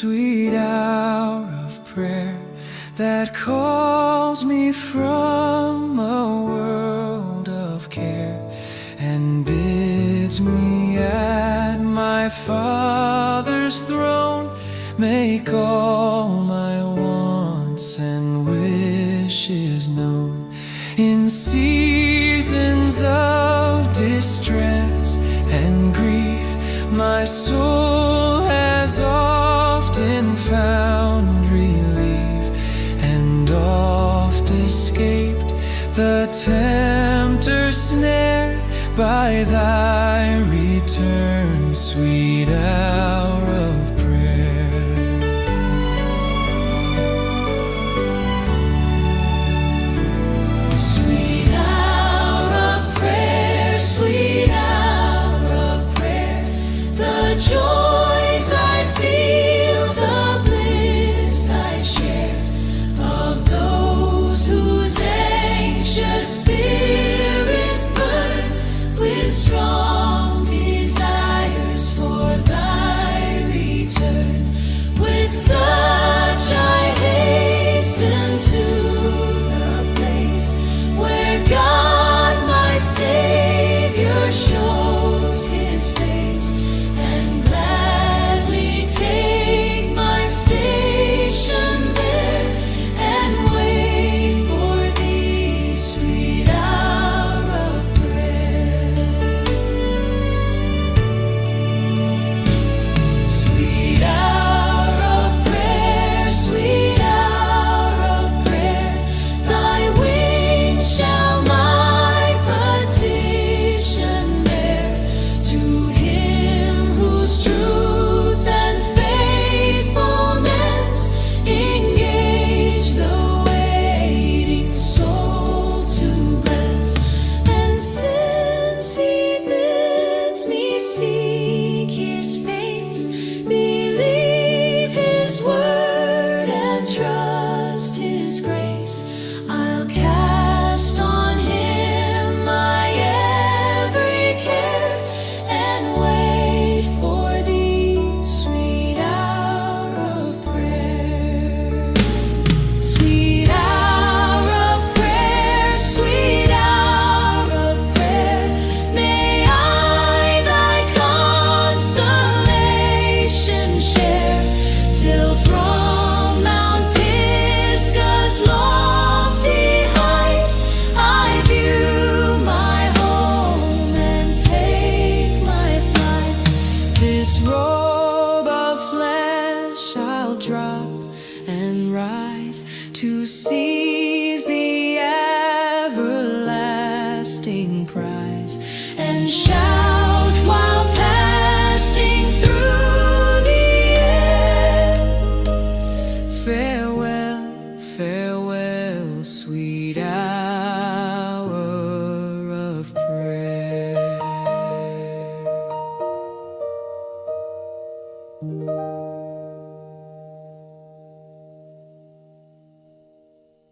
sweet hour of prayer that calls me from a world of care and bids me at my Father's throne make all my wants and wishes known. In seasons of distress and grief, my soul has often found relief and oft escaped the tempter's snare by thy return, sweet hour of prayer. Sweet hour of prayer, sweet hour of prayer, the joys I feel, the bliss I share, of those whose anxious spirits burn with strong desires for thy return. With such I hasten to the place where God my Savior shows his face, and gladly take my station there and wait for thee, sweet hour of prayer. Sweet hour of prayer, sweet hour of prayer, thy wings shall my petition bear to him whose truth and faithfulness engage the waiting soul to bless. And since he bids me seek his face, believe his word and trust his grace, I'll cast on him my every care and wait for thee, sweet hour of prayer. Sweet hour of prayer, sweet hour of prayer, may I thy consolation share, till from Mount Pisgah's lofty height I view my home and take my flight. This robe of flesh I'll drop and rise to seize the everlasting prize and shall